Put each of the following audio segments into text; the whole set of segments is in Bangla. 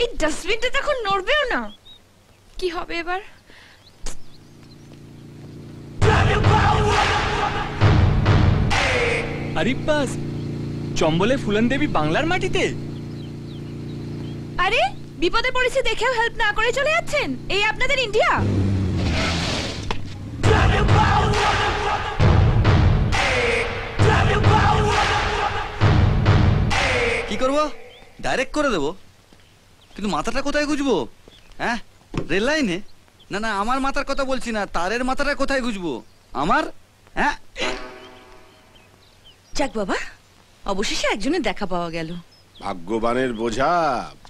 এই ডাস্টবিনটা তো এখন নড়বেও না। কি হবে এবার? আরিব্বাস, চম্বলে ফুলন দেবী বাংলার মাটিতে? আরে বিপদে পড়েছে দেখেও হেল্প না করে চলে যাচ্ছেন। এই আপনাদের ইন্ডিয়া? কি করবো? ডাইরেক্ট করে দেবো, কিন্তু মাথাটা কোথায় গুজবো? হ্যাঁ, রেল লাইনে? না না, আমার মাথার কথা বলছি না, তারের মাথাটা কোথায় গুজবো আমার? হ্যাঁ, যাক বাবা, অবশেষে একজনের দেখা পাওয়া গেল। ভাগ্যবানের বোঝা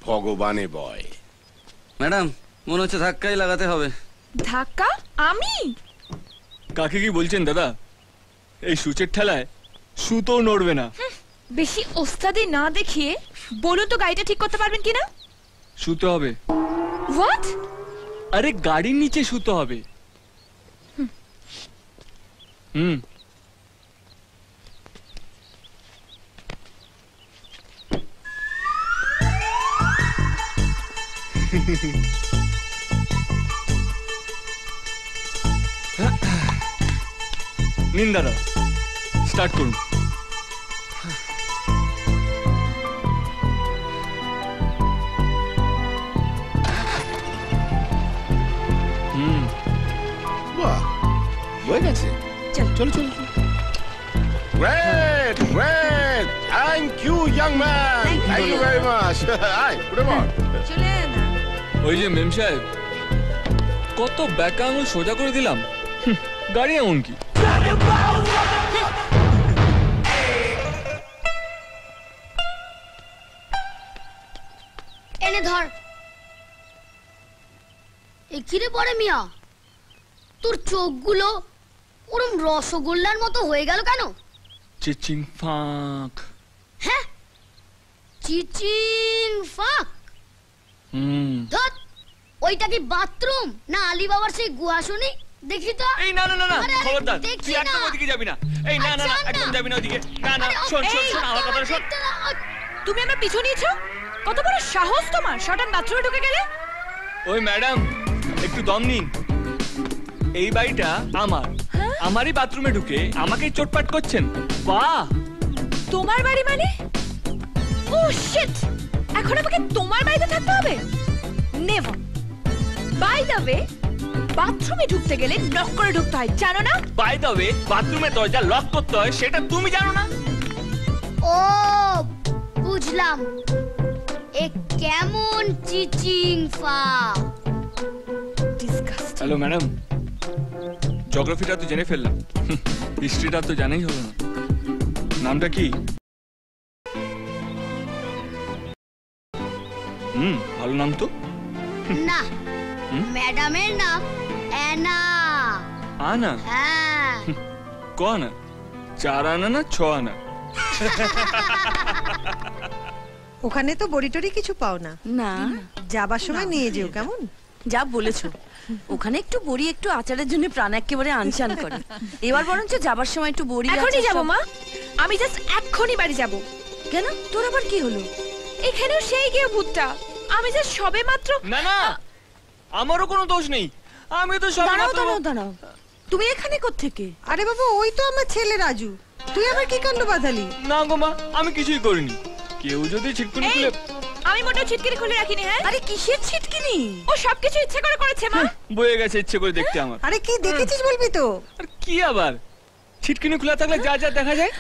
ভগবানে বয়। ম্যাডাম মনে হচ্ছে ধাক্কাই লাগাতে হবে। ধাক্কা? আমি? কাকে কি বলছেন দাদা? এই সূচের ঠেলায় সুতো নড়বে না। বেশি ওস্তাদি না দেখিয়ে বলুন তো গাড়িটা ঠিক করতে পারবেন কিনা? শুতে হবে। হোয়াট? আরে গাড়ির নিচে শুতে হবে। হুম। নিন দাদা, স্টার্ট করুন। বাহ, হয়ে গেছে। চলো চলো। Great, great. Thank you, young man. Thank you very much. Hi, good morning. চলে না। ওই যে মেম সাহেব, কত ব্যাকা আঙুল সোজা করে দিলাম, গাড়ি এমন কি? এনে ধর। এ কিরে পড়ে মিয়া, তোর চোখগুলো ওরম রসগোল্লার মতো হয়ে গেল কেন? চিচিং ফাঁক। হ্যাঁ, চিচিং ফাঁক? ধর, ওইটা কি বাথরুম না আলী বাবার সেই গুহা শুনি? দেখি তো। এই না না না না, আরে, খবরদার, দেখি তুই একদম না। ওদিকে যাবি না। এই না না না, একদম যাবি না ওদিকে। না না, শোন শোন শোন, আমার কথাটা শোন। তুমি আমার পিছু নিয়েছো? কত বড় সাহস তোমার! শটান বাথরুমে ঢুকে গেলে। ওই ম্যাডাম, একটু দম নিন। এই বাড়িটা আমার, আমারই বাথরুমে ঢুকে আমাকেই চোটপাট করছেন। বাহ! তোমার বাড়ি মানে? ও শিট! এখন আমাকে তোমার বাড়িতে থাকতে হবে? নেভার। বাই দ্য ওয়ে, বাথরুমে ঢুকতে গেলে নক করে ঢুকতে হয়, জানো না? বাই দ্য ওয়ে, বাথরুমের দরজা লক করতে হয়, সেটা তুমি জানো না? ও বুঝলাম, এ কেমন চিচিং ফাঁক। হ্যালো ম্যাডাম, জিওগ্রাফিটা তো জেনে ফেললাম, হিস্ট্রিটা তো জানাই হলো না। নামটা কি? ভালো নাম তো। না, ম্যাডামের নাম অ্যানা। আনা? হ্যাঁ। ক আনা? 4 আনা না 6 আনা? ওখানে তো বড়ি টড়ি কিছু পাও না। না, যাবার সময় নিয়ে যেও, কেমন? যা বলেছো, ওখানে একটু বড়ি একটু আচারের জন্য প্রাণ একেবারে আনচান করে। এবার বরঞ্চ যাবার সময় একটু বড়ি। এখনই যাবো মা, আমি জাস্ট এক্ষুনি বাড়ি যাব। কেন, তোর আবার কি হলো? এখানেও সেই গিয়ে ভূতটা। আমি জাস্ট সবে মাত্র। না না, আমারও কোনো দোষ নেই, আমি তো সবে মাত্র। দাঁড়াও, তুমি এখানে কোত্থেকে? আরে বাবা, ওই তো আমার ছেলে রাজু। তুই আবার কি কাণ্ড বাঁধালি? না গো মা, আমি কিছুই করিনি। কেউ যদি ছিটকুনি খুলে। আমি মোটেও ছিটকিনি খুলে রাখিনি। হ্যাঁ, আরে কিসের ছিটকিনি? ও সবকিছু ইচ্ছে করে করেছে মা। বয়ে গেছে ইচ্ছে করে দেখতে আমার। আরে কি দেখেছিস বলবি তো? আর কি আবার, ছিটকিনি খোলা থাকলে যা যা দেখা যায়।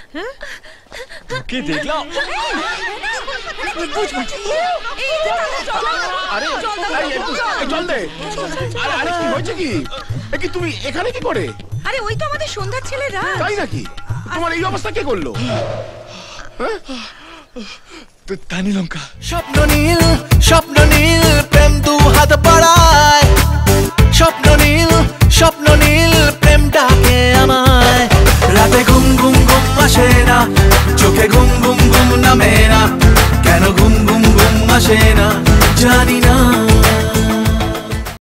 কি দেখলাম? আরে চল দে। আরে কি হয়েছে কি? এ কি তুমি এখানে কি করে? আরে ওই তো আমাদের সন্ধ্যার ছেলেরা। তাই নাকি? তোমার এই অবস্থা কে করলো? তানি লঙ্কা। স্বপ্ন নীল প্রেম দু হাত বাড়ায়। স্বপ্ন নীল